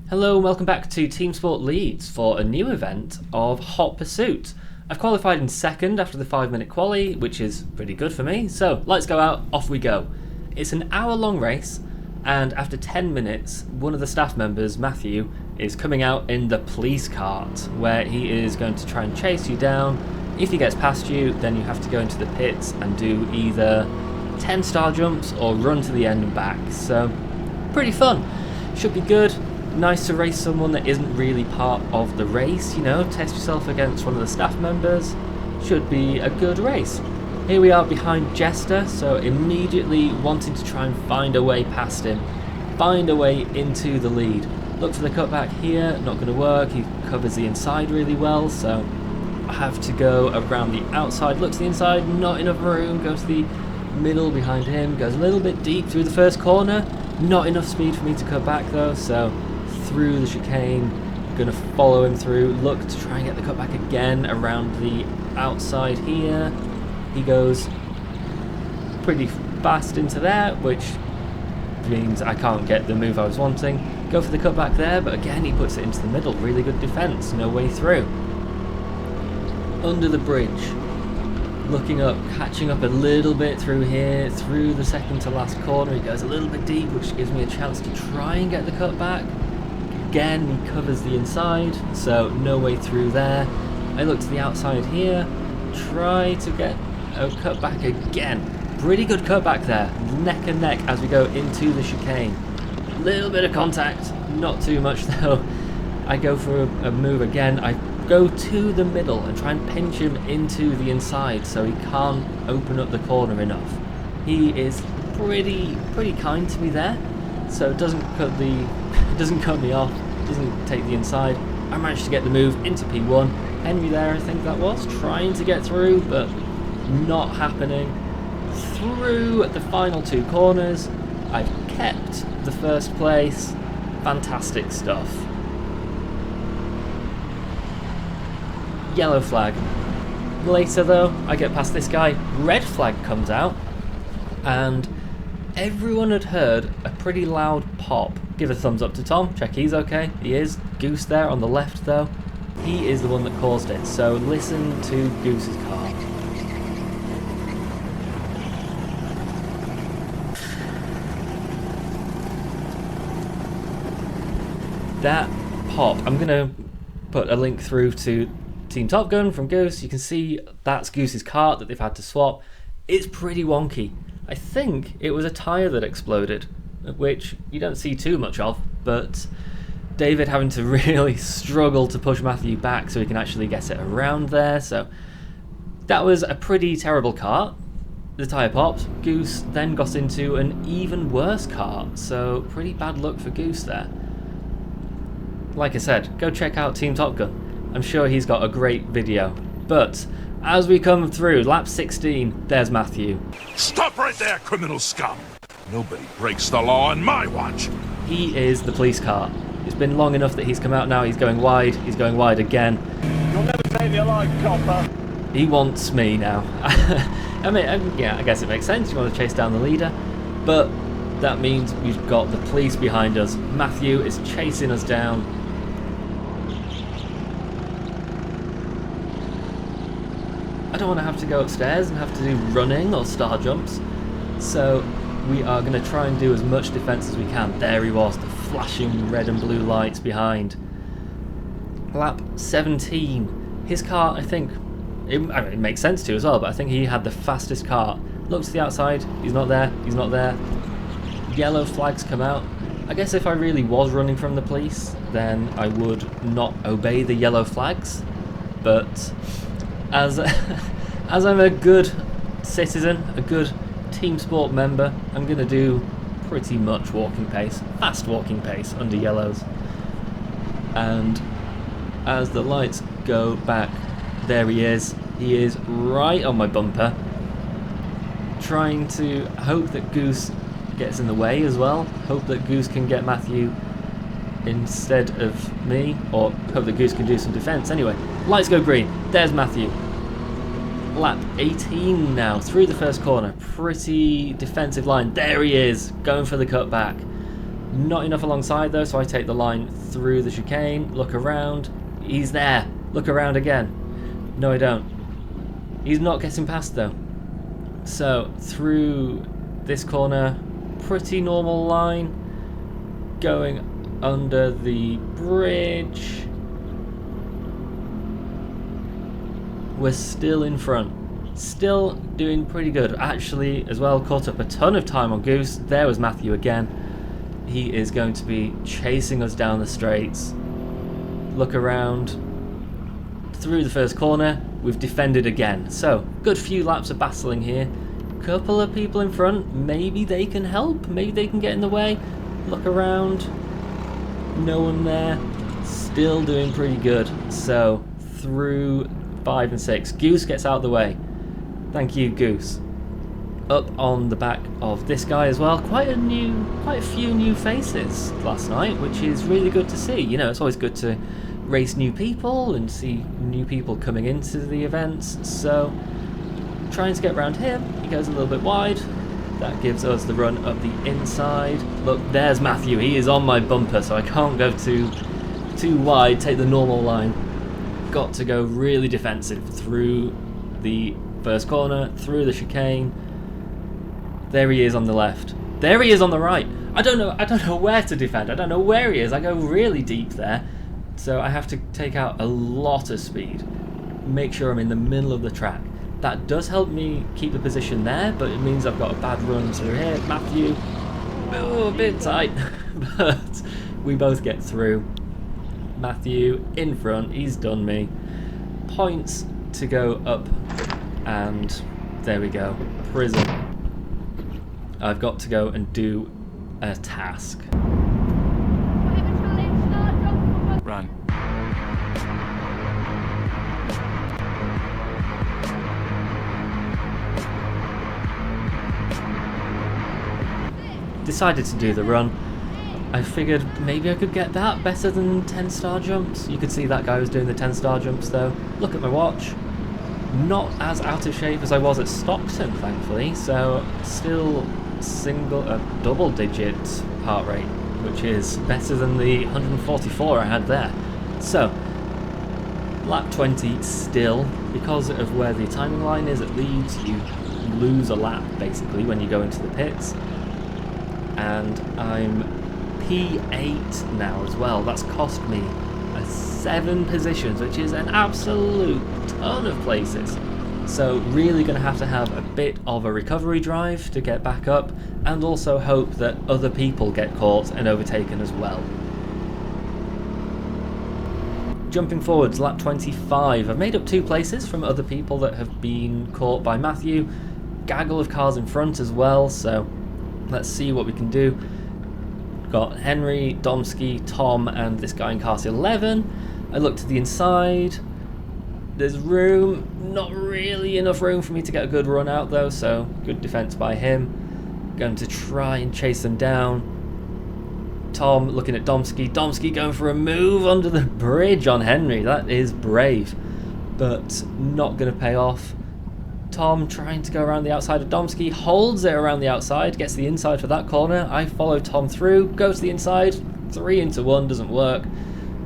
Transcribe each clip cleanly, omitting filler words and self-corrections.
Hello and welcome back to TeamSport Leeds for a new event of Hot Pursuit. I've qualified in second after the 5-minute quali, which is pretty good for me, so let's go out, off we go. It's an hour-long race, and after 10 minutes, one of the staff members, Matthew, is coming out in the police cart, where he is going to try and chase you down. If he gets past you, then you have to go into the pits and do either 10 star jumps or run to the end and back, so pretty fun. Should be good. Nice to race someone that isn't really part of the race, you know, test yourself against one of the staff members. Should be a good race. Here we are behind Jester, so immediately wanting to try and find a way past him, find a way into the lead. Look for the cutback here, not going to work, he covers the inside really well, so I have to go around the outside, look to the inside, not enough room, go to the middle behind him, goes a little bit deep through the first corner, not enough speed for me to cut back though, so through the chicane, gonna follow him through, look to try and get the cutback again around the outside here. He goes pretty fast into there, which means I can't get the move I was wanting. Go for the cutback there, but again he puts it into the middle, really good defense, no way through. Under the bridge, looking up, catching up a little bit through here, through the second to last corner, he goes a little bit deep, which gives me a chance to try and get the cutback. Again, he covers the inside, so no way through there. I look to the outside here, try to get a cutback again. Pretty good cutback there, neck and neck as we go into the chicane. Little bit of contact, not too much though. I go for a move again. I go to the middle and try and pinch him into the inside so he can't open up the corner enough. He is pretty kind to me there, so it doesn't cut me off, doesn't take the inside. I managed to get the move into P1. Henry there, I think that was, trying to get through, but not happening. Through the final two corners, I've kept the first place. Fantastic stuff. Yellow flag. Later though, I get past this guy, red flag comes out, and everyone had heard a pretty loud pop. Give a thumbs up to Tom, check he's okay, he is. Goose there on the left though, he is the one that caused it, so listen to Goose's car. That pop, I'm going to put a link through to Team Top Gun from Goose. You can see that's Goose's cart that they've had to swap. It's pretty wonky. I think it was a tyre that exploded, which you don't see too much of, but David having to really struggle to push Matthew back so he can actually get it around there, so that was a pretty terrible cart. The tyre popped, Goose then got into an even worse cart, so pretty bad luck for Goose there. Like I said, go check out Team Top Gun. I'm sure he's got a great video. But as we come through, lap 16, there's Matthew. Stop right there, criminal scum! Nobody breaks the law on my watch! He is the police car. It's been long enough that he's come out now, he's going wide again. You'll never take me alive, copper! He wants me now. I mean, yeah, I guess it makes sense, you want to chase down the leader, but that means we've got the police behind us. Matthew is chasing us down. I don't want to have to go upstairs and have to do running or star jumps, so we are going to try and do as much defense as we can. There he was, the flashing red and blue lights behind. Lap 17, his car, I think, I mean, it makes sense to as well, but I think he had the fastest car. Look to the outside, he's not there, Yellow flags come out. I guess if I really was running from the police, then I would not obey the yellow flags, but as I'm a good citizen, a good team sport member, I'm going to do pretty much walking pace, fast walking pace under yellows. And as the lights go back, there he is right on my bumper, trying to hope that Goose gets in the way as well, hope that Goose can get Matthew instead of me, or hope that Goose can do some defense. Anyway, lights go green, there's Matthew. Lap 18 now, through the first corner, pretty defensive line, there he is, going for the cutback. Not enough alongside though, so I take the line through the chicane, look around. He's there. Look around again. No, I don't. He's not getting past though. So through this corner, pretty normal line, going under the bridge. We're still in front. Still doing pretty good. Actually, as well, caught up a ton of time on Goose. There was Matthew again. He is going to be chasing us down the straights. Look around. Through the first corner, we've defended again. So, good few laps of battling here. Couple of people in front. Maybe they can help. Maybe they can get in the way. Look around. No one there. Still doing pretty good. So, through 5 and 6. Goose gets out of the way. Thank you, Goose. Up on the back of this guy as well. Quite a few new faces last night, which is really good to see. You know, it's always good to race new people and see new people coming into the events. So, trying to get around him. He goes a little bit wide. That gives us the run up the inside. Look, there's Matthew. He is on my bumper, so I can't go too wide. Take the normal line. Got to go really defensive through the first corner, through the chicane. There he is on the left. There he is on the right. I don't know where to defend. I don't know where he is. I go really deep there. So I have to take out a lot of speed. Make sure I'm in the middle of the track. That does help me keep the position there, but it means I've got a bad run through here. Matthew, oh, a bit tight, but we both get through. Matthew in front, he's done me. Points to go up, and there we go. Prison. I've got to go and do a task. Run. Decided to do the run. I figured maybe I could get that better than 10-star jumps. You could see that guy was doing the 10-star jumps though. Look at my watch. Not as out of shape as I was at Stockton, thankfully. So still double-digit heart rate, which is better than the 144 I had there. So lap 20 still, because of where the timing line is at Leeds, you lose a lap basically when you go into the pits. And I'm P8 now as well. That's cost me 7 positions, which is an absolute ton of places. So really going to have a bit of a recovery drive to get back up, and also hope that other people get caught and overtaken as well. Jumping forwards, lap 25. I've made up 2 places from other people that have been caught by Matthew. Gaggle of cars in front as well, so let's see what we can do. Got Henry, Domsky, Tom, and this guy in kart 11. I look to the inside. There's room. Not really enough room for me to get a good run out though, so good defense by him. Going to try and chase them down. Tom looking at Domsky. Domsky going for a move under the bridge on Henry. That is brave, but not going to pay off. Tom trying to go around the outside of Domsky, holds it around the outside, gets the inside for that corner. I follow Tom through, go to the inside, 3 into 1, doesn't work.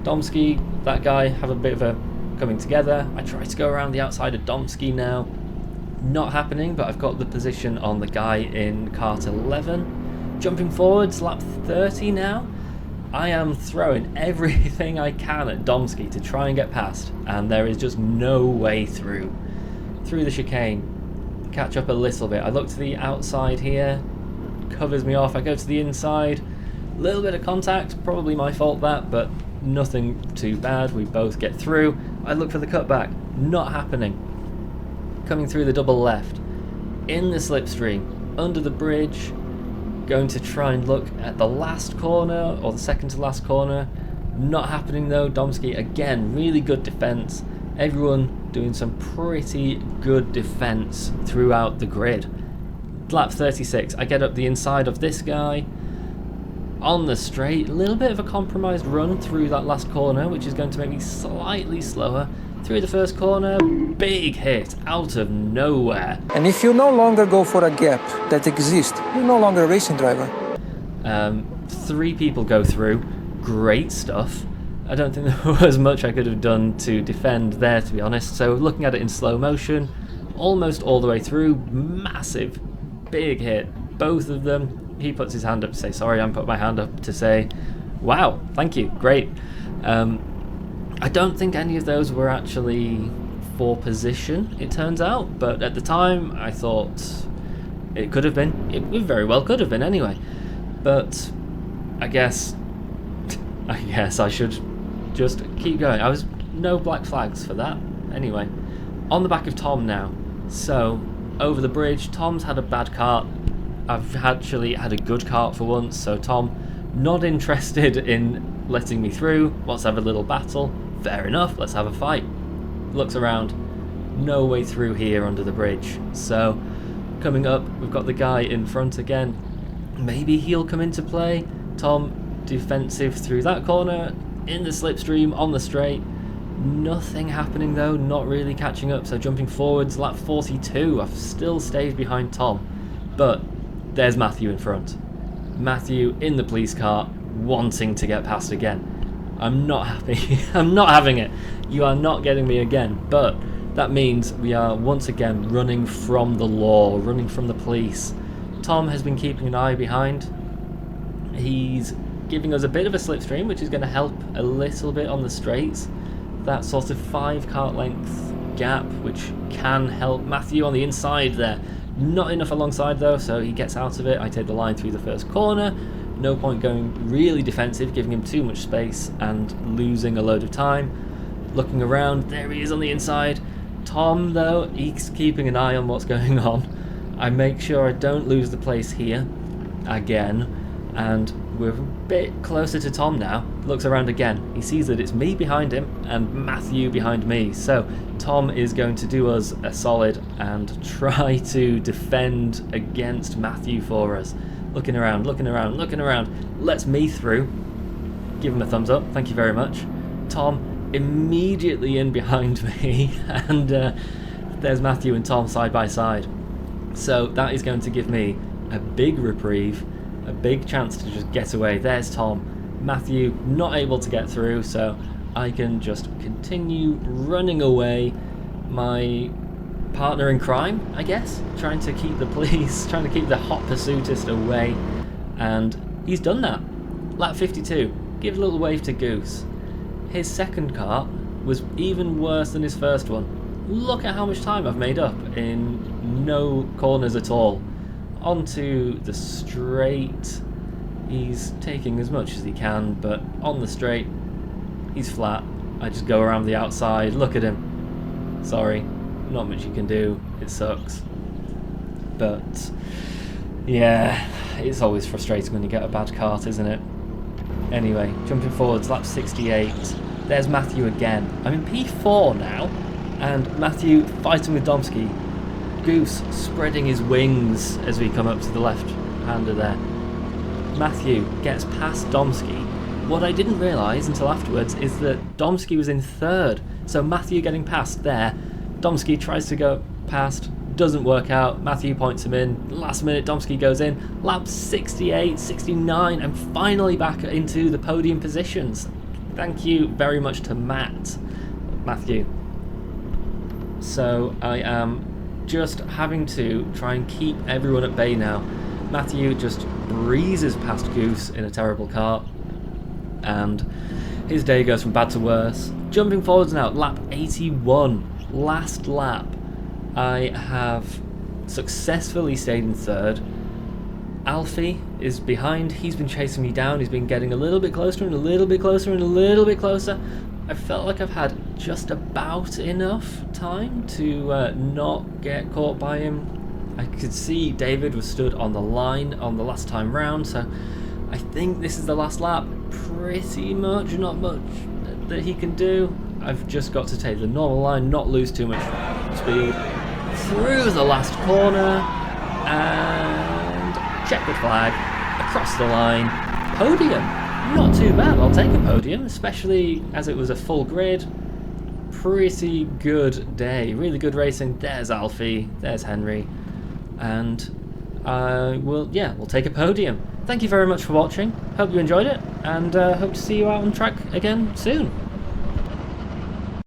Domsky, that guy, have a bit of a coming together. I try to go around the outside of Domsky now. Not happening, but I've got the position on the guy in kart 11. Jumping forwards, lap 30 now. I am throwing everything I can at Domsky to try and get past, and there is just no way through. Through the chicane, catch up a little bit. I look to the outside here, covers me off. I go to the inside, little bit of contact, probably my fault that, but nothing too bad. We both get through. I look for the cutback, not happening. Coming through the double left, in the slipstream, under the bridge, going to try and look at the last corner, or the second to last corner. Not happening though. Domsky again, really good defense. Everyone doing some pretty good defense throughout the grid. Lap 36, I get up the inside of this guy on the straight. A little bit of a compromised run through that last corner, which is going to make me slightly slower. Through the first corner, big hit out of nowhere. And if you no longer go for a gap that exists, you're no longer a racing driver. 3 people go through. Great stuff. I don't think there was much I could have done to defend there, to be honest. So looking at it in slow motion, almost all the way through, massive, big hit, both of them. He puts his hand up to say sorry, I put my hand up to say wow, thank you, great. I don't think any of those were actually for position, it turns out, but at the time I thought it could have been. It very well could have been anyway, but I guess I should just keep going. I was no black flags for that. Anyway, on the back of Tom now. So, over the bridge, Tom's had a bad kart. I've actually had a good kart for once, so Tom, not interested in letting me through, wants to have a little battle. Fair enough, let's have a fight. Looks around, no way through here under the bridge. So, coming up, we've got the guy in front again. Maybe he'll come into play. Tom, defensive through that corner, in the slipstream, on the straight. Nothing happening though, not really catching up, so jumping forwards, lap 42, I've still stayed behind Tom. But there's Matthew in front. Matthew in the police car, wanting to get past again. I'm not happy. I'm not having it. You are not getting me again. But that means we are once again running from the law, running from the police. Tom has been keeping an eye behind. He's giving us a bit of a slipstream, which is going to help a little bit on the straights. That sort of 5 kart length gap, which can help Matthew on the inside there. Not enough alongside though, so he gets out of it. I take the line through the first corner. No point going really defensive, giving him too much space and losing a load of time. Looking around, there he is on the inside. Tom though, he's keeping an eye on what's going on. I make sure I don't lose the place here again, and we're a bit closer to Tom now. Looks around again. He sees that it's me behind him and Matthew behind me. So Tom is going to do us a solid and try to defend against Matthew for us. Looking around, looking around, looking around. Lets me through. Give him a thumbs up. Thank you very much. Tom immediately in behind me, and there's Matthew and Tom side by side. So that is going to give me a big reprieve, a big chance to just get away. There's Tom. Matthew not able to get through, so I can just continue running away. My partner in crime, I guess, trying to keep the police, trying to keep the hot pursuitist away, and he's done that. Lap 52, give a little wave to Goose. His second kart was even worse than his first one. Look at how much time I've made up in no corners at all. Onto the straight, he's taking as much as he can, but on the straight, he's flat. I just go around the outside, look at him. Sorry, not much you can do, it sucks. But, yeah, it's always frustrating when you get a bad kart, isn't it? Anyway, jumping forwards, lap 68, there's Matthew again. I'm in P4 now, and Matthew fighting with Domsky. Goose spreading his wings as we come up to the left-hander there. Matthew gets past Domsky. What I didn't realise until afterwards is that Domsky was in third, so Matthew getting past there. Domsky tries to go past, doesn't work out. Matthew points him in. Last minute, Domsky goes in. Lap 68, 69, I'm finally back into the podium positions. Thank you very much to Matthew. So I am just having to try and keep everyone at bay now. Matthew just breezes past Goose in a terrible kart, and his day goes from bad to worse. Jumping forwards now, lap 81, last lap. I have successfully stayed in third. Alfie is behind, he's been chasing me down, he's been getting a little bit closer and a little bit closer and a little bit closer. I felt like I've had just about enough time to not get caught by him. I could see David was stood on the line on the last time round, so I think this is the last lap. Pretty much, not much that he can do. I've just got to take the normal line, not lose too much speed. Through the last corner, and checkered flag, across the line, podium. Not too bad, I'll take a podium, especially as it was a full grid. Pretty good day, really good racing. There's Alfie, there's Henry, and we'll take a podium. Thank you very much for watching. Hope you enjoyed it, and hope to see you out on track again soon.